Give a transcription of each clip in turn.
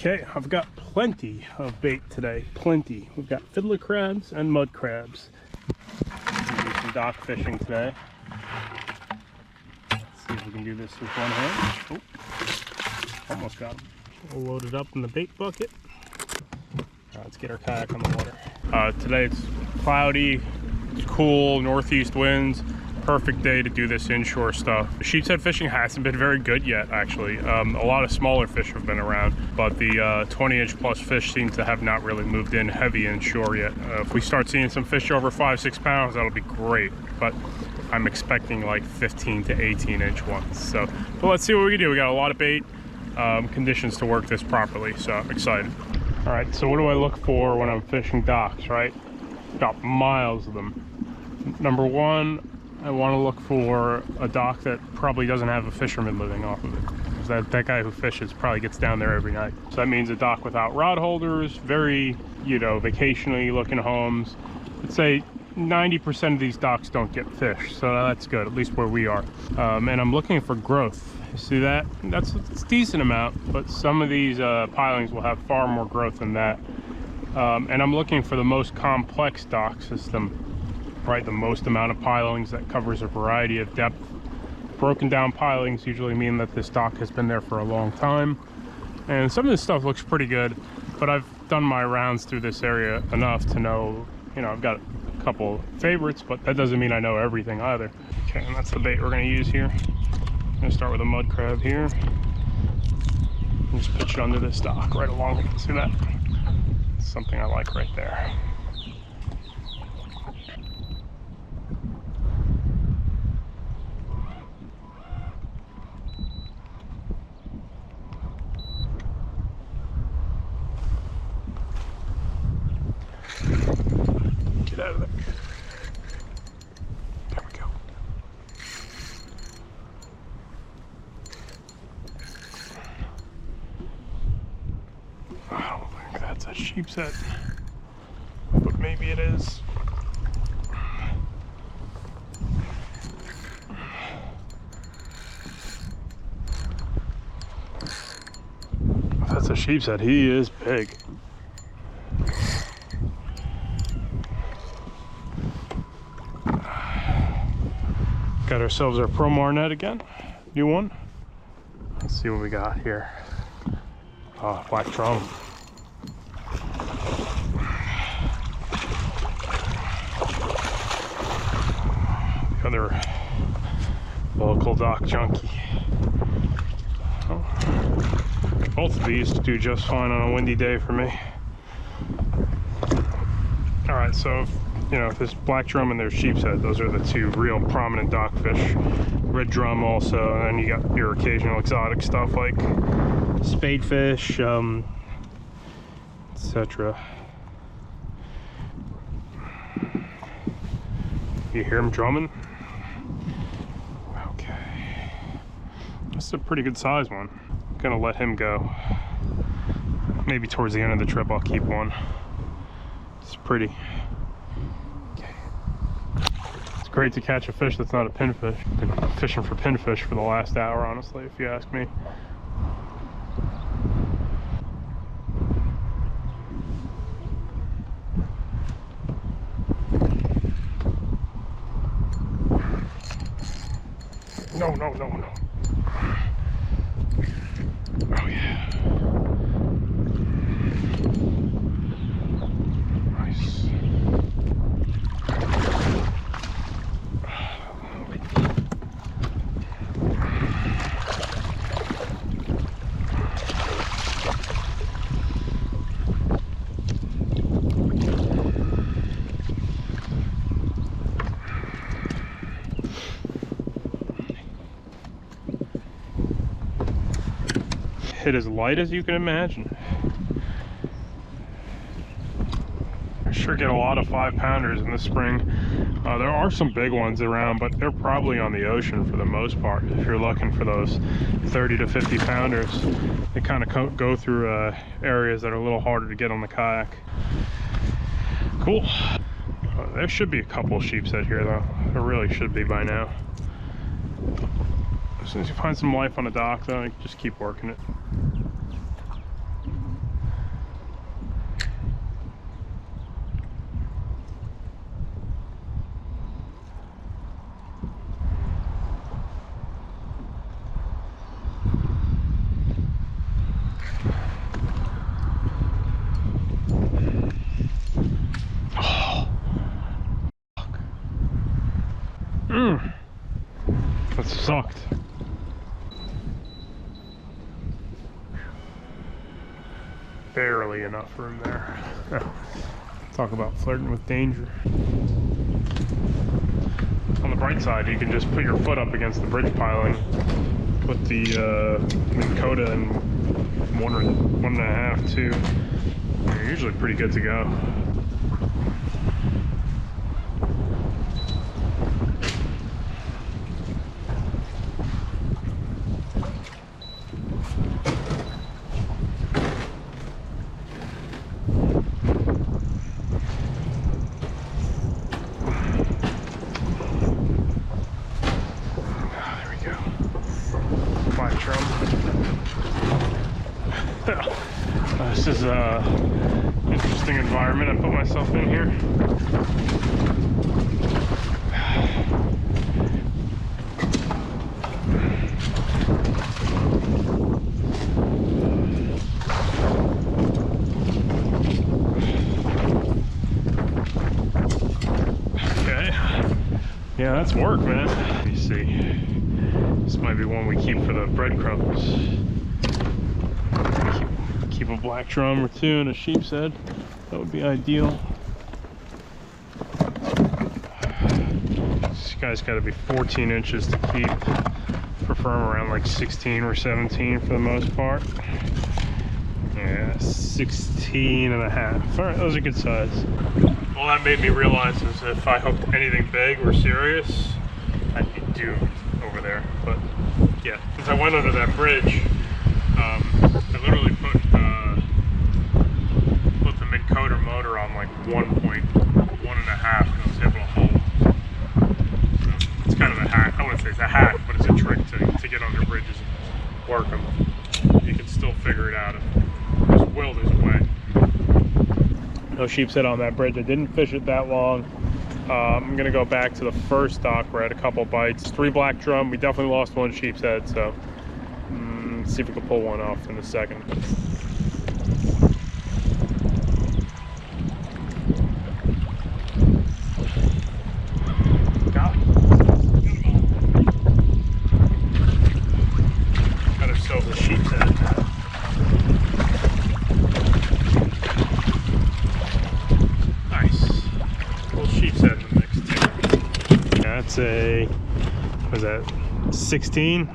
Okay, I've got plenty of bait today, plenty. We've got fiddler crabs and mud crabs. We'll do some dock fishing today. Let's see if we can do this with one hand. Oh, almost got them. We'll load it up in the bait bucket. Let's get our kayak on the water. Today it's cloudy, it's cool, northeast winds. Perfect day to do this inshore stuff. The sheepshead fishing hasn't been very good yet, actually. A lot of smaller fish have been around, but the 20-inch plus fish seem to have not really moved in heavy inshore yet. If we start seeing some fish over 5-6 pounds, that'll be great, but I'm expecting like 15 to 18-inch ones. So, but let's see what we can do. We got a lot of bait, conditions to work this properly, so I'm excited. All right, so what do I look for when I'm fishing docks, right? Got miles of them. Number one, I want to look for a dock that probably doesn't have a fisherman living off of it. Because that guy who fishes probably gets down there every night. So that means a dock without rod holders, very, you know, vacationally looking homes. Let's say 90% of these docks don't get fish, so that's good, at least where we are. And I'm looking for growth. You see that? It's a decent amount, but some of these pilings will have far more growth than that. And I'm looking for the most complex dock system. Right, the most amount of pilings that covers a variety of depth. Broken down pilings usually mean that this dock has been there for a long time, and some of this stuff looks pretty good, but I've done my rounds through this area enough to know, you know, I've got a couple favorites, but that doesn't mean I know everything either. Okay, and that's the bait we're going to use here. I'm going to start with a mud crab here and just pitch it under this dock right along. See that? It's something I like right there. Get out of there. There we go. I don't think that's a sheepshead, but maybe it is. If that's a sheepshead, he is big. Got ourselves our Pro Marnet again, new one. Let's see what we got here. Oh, black drum. The other local dock junkie. Oh, both of these do just fine on a windy day for me. All right, so you know, there's black drum and there's sheepshead. Those are the two real prominent dock fish. Red drum also, and then you got your occasional exotic stuff like spadefish, etc. You hear him drumming? Okay. This is a pretty good size one. I'm gonna let him go. Maybe towards the end of the trip I'll keep one. It's pretty. Great to catch a fish that's not a pinfish. Been fishing for pinfish for the last hour, honestly, if you ask me. No, no, no, no. Oh yeah. Nice. Hit as light as you can imagine. I sure get a lot of 5-pounders in the spring. There are some big ones around, but they're probably on the ocean for the most part. If you're looking for those 30 to 50 pounders, they kind of go through areas that are a little harder to get on the kayak. Cool. There should be a couple sheepshead here though. There really should be by now. As soon as you find some life on the dock though, you just keep working it. sucked. Barely enough room there. Talk about flirting with danger. On the bright side, you can just put your foot up against the bridge piling, put the Minn Kota in 1.5, 2. You're usually pretty good to go. This is a interesting environment I put myself in here. Okay. Yeah, that's work, man. Let me see. This might be one we keep for the breadcrumbs. Keep a black drum or two and a sheep's head. That would be ideal. This guy's got to be 14 inches to keep. Prefer them around like 16 or 17 for the most part. Yeah, 16 and a half. All right, those are good size. All that made me realize is if I hooked anything big or serious, I'd be doomed over there. But yeah, since I went under that bridge, I literally put the Minn Kota motor on like 1.1.5 and I was able to hold. It's kind of a hack. I wouldn't say it's a hack, but it's a trick to get under bridges and work them. You can still figure it out. If there's will, there's a way. No sheep's head on that bridge. I didn't fish it that long. I'm gonna go back to the first dock where I had a couple bites. 3 black drum. We definitely lost 1 sheep's head, so see if we can pull one off in a second. Got ourselves a sheep's head. Nice. Little sheep's head in the mix too. That's a, what is that, 16?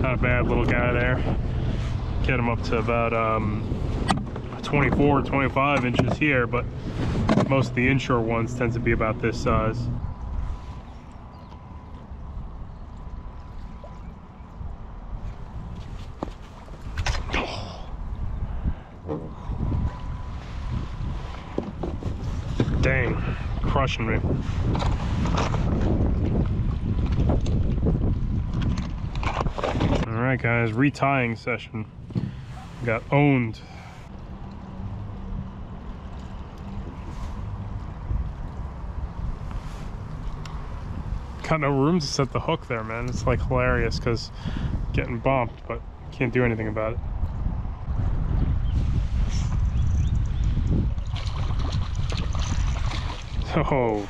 Not a bad little guy there. Get him up to about 24, 25 inches here, but most of the inshore ones tend to be about this size. Dang, crushing me. Alright guys, retying session. Got owned. Got no room to set the hook there, man. It's like hilarious because getting bumped, but can't do anything about it. Oh,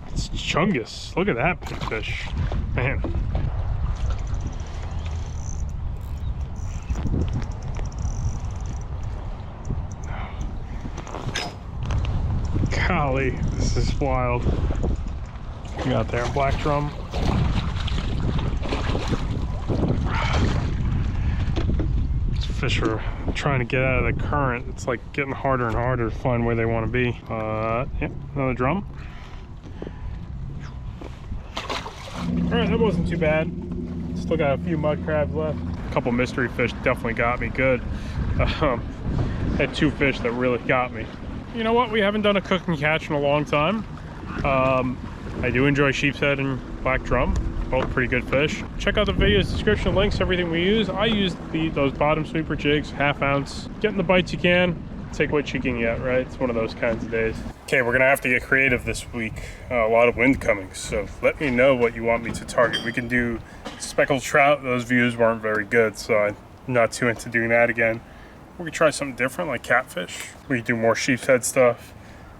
it's Chungus. Look at that big fish, man. Golly, this is wild. You got there, black drum. These fish are trying to get out of the current. It's like getting harder and harder to find where they want to be. Yep, another drum. All right, that wasn't too bad. Still got a few mud crabs left. A couple mystery fish definitely got me good. Had 2 fish that really got me. You know what? We haven't done a cook and catch in a long time. I do enjoy sheep's head and black drum. Both pretty good fish. Check out the video's description links, everything we use. I used those bottom sweeper jigs, 1/2 ounce. Getting the bites you can, take what you can get, right? It's one of those kinds of days. Okay, we're gonna have to get creative this week. A lot of wind coming, so let me know what you want me to target. We can do speckled trout. Those views weren't very good, so I'm not too into doing that again. We could try something different like catfish. We could do more sheep's head stuff.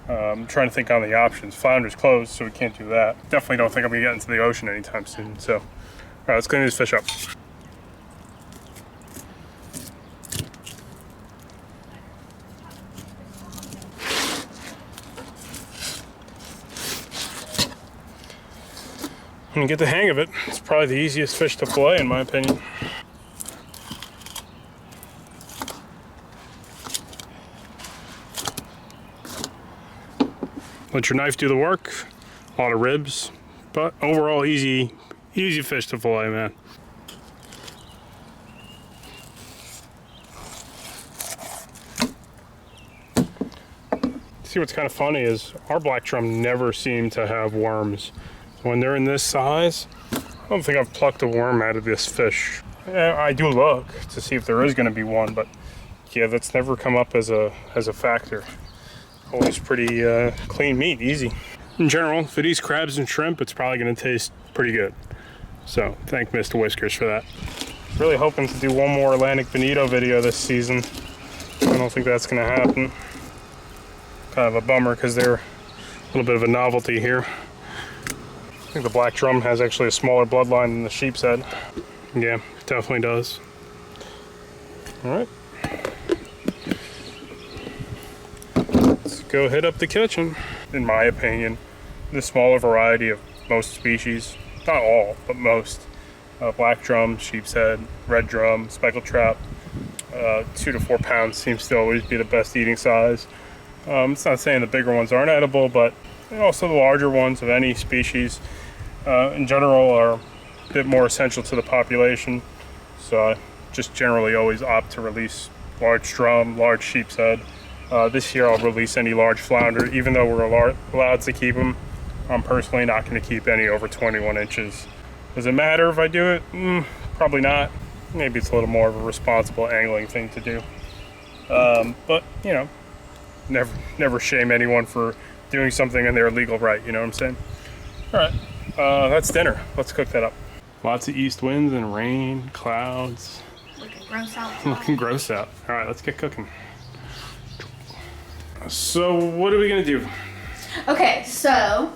I'm trying to think on the options. Flounder's closed, so we can't do that. Definitely don't think I'm gonna get into the ocean anytime soon. So, all right, let's clean this fish up. When you get the hang of it, it's probably the easiest fish to fillet in my opinion. Let your knife do the work. A lot of ribs, but overall easy fish to fillet, man. See, what's kind of funny is our black drum never seem to have worms. When they're in this size, I don't think I've plucked a worm out of this fish. I do look to see if there is going to be one, but yeah, that's never come up as a factor. Always pretty clean meat, easy. In general, if it eats crabs and shrimp, it's probably going to taste pretty good. So thank Mr. Whiskers for that. Really hoping to do one more Atlantic Bonito video this season. I don't think that's going to happen. Kind of a bummer because they're a little bit of a novelty here. I think the black drum has actually a smaller bloodline than the sheepshead. Yeah, definitely does. All right. Let's go hit up the kitchen. In my opinion, the smaller variety of most species, not all, but most, black drum, sheepshead, red drum, speckled trout, 2 to 4 pounds seems to always be the best eating size. It's not saying the bigger ones aren't edible, but also the larger ones of any species in general are a bit more essential to the population. So I just generally always opt to release large drum, large sheepshead. This year I'll release any large flounder, even though we're allowed to keep them. I'm personally not going to keep any over 21 inches. Does it matter if I do it? Probably not. Maybe it's a little more of a responsible angling thing to do. But, you know, never shame anyone for doing something in their legal right, you know what I'm saying? All right, that's dinner. Let's cook that up. Lots of east winds and rain, clouds. Looking gross out. Looking gross out. All right, let's get cooking. So what are we gonna do? Okay, so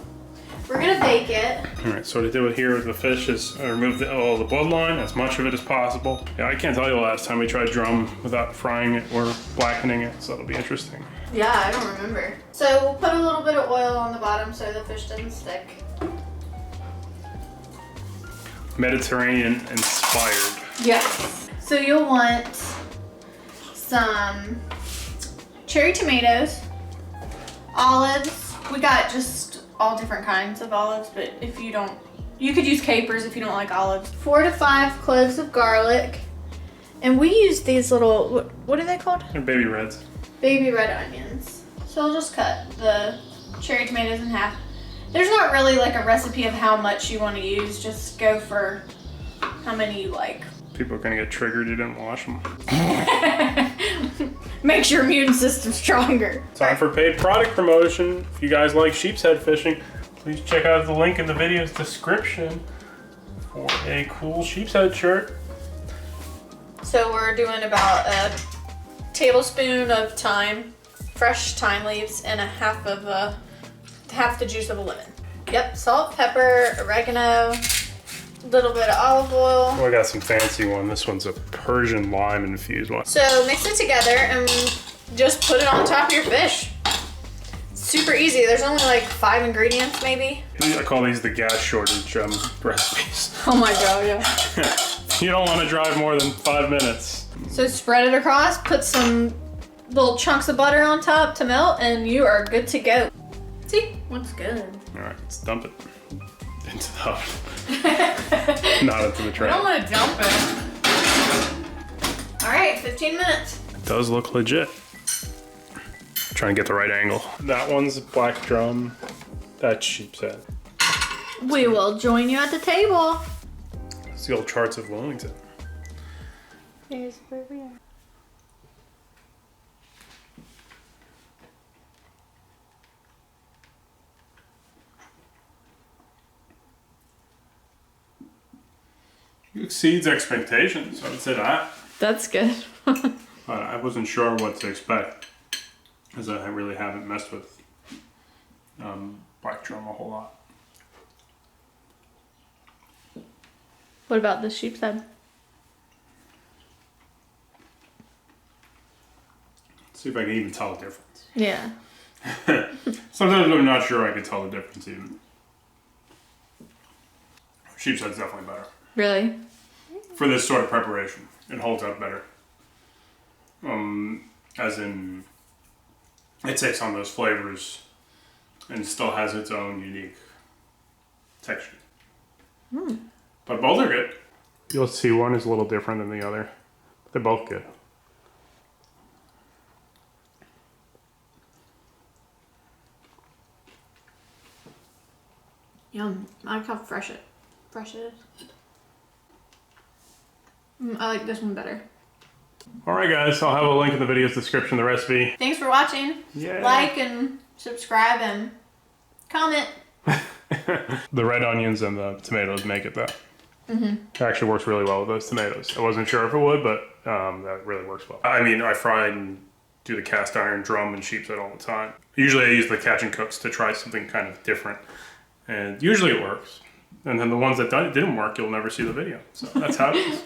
we're gonna bake it. All right, so what I did with here with the fish is I removed all the bloodline, as much of it as possible. Yeah, I can't tell you the last time we tried drum without frying it or blackening it, so it'll be interesting. Yeah, I don't remember. So we'll put a little bit of oil on the bottom so the fish doesn't stick. Mediterranean inspired. Yes. So you'll want some cherry tomatoes, olives. We got just all different kinds of olives, but if you don't, you could use capers if you don't like olives. 4 to 5 cloves of garlic. And we use these little, what are they called? They're baby reds. Baby red onions. So I'll just cut the cherry tomatoes in half. There's not really like a recipe of how much you want to use. Just go for how many you like. People are gonna get triggered you didn't wash them. Makes your immune system stronger. Time for paid product promotion. If you guys like sheepshead fishing, please check out the link in the video's description for a cool sheepshead shirt. So we're doing about a tablespoon of thyme, fresh thyme leaves, and half the juice of a lemon. Yep, salt, pepper, oregano, little bit of olive oil. Oh, I got some fancy one. This one's a Persian lime infused one. So mix it together and just put it on top of your fish. Super easy. There's only like 5 ingredients maybe. I call these the gas shortage recipes. Oh my god, yeah. You don't want to drive more than 5 minutes. So spread it across, put some little chunks of butter on top to melt, and you are good to go. See? Looks good. All right, let's dump it into the oven. Not into the tray. I don't want to dump it. All right, 15 minutes. It does look legit. Trying to get the right angle. That one's black drum. That's sheepshead. We will join you at the table. It's the old charts of Wilmington. Here's where we are. It exceeds expectations, I would say that. That's good. I wasn't sure what to expect, as I really haven't messed with black drum a whole lot. What about the sheepshead? See if I can even tell the difference. Yeah. Sometimes I'm not sure I can tell the difference even. Sheepshead's definitely better. Really? For this sort of preparation, it holds up better. As in, it takes on those flavors and still has its own unique texture. But both are good. You'll see one is a little different than the other. They're both good. Yum. I like how fresh it is. I like this one better. Alright guys, I'll have a link in the video's description, the recipe. Thanks for watching. Yeah. Like and subscribe and comment. The red onions and the tomatoes make it though. It actually works really well with those tomatoes. I wasn't sure if it would, but that really works well. I mean, I fry and do the cast iron drum and sheepshead all the time. Usually I use the catch and cooks to try something kind of different. And usually it works. And then the ones that didn't work, you'll never see the video. So that's how it is.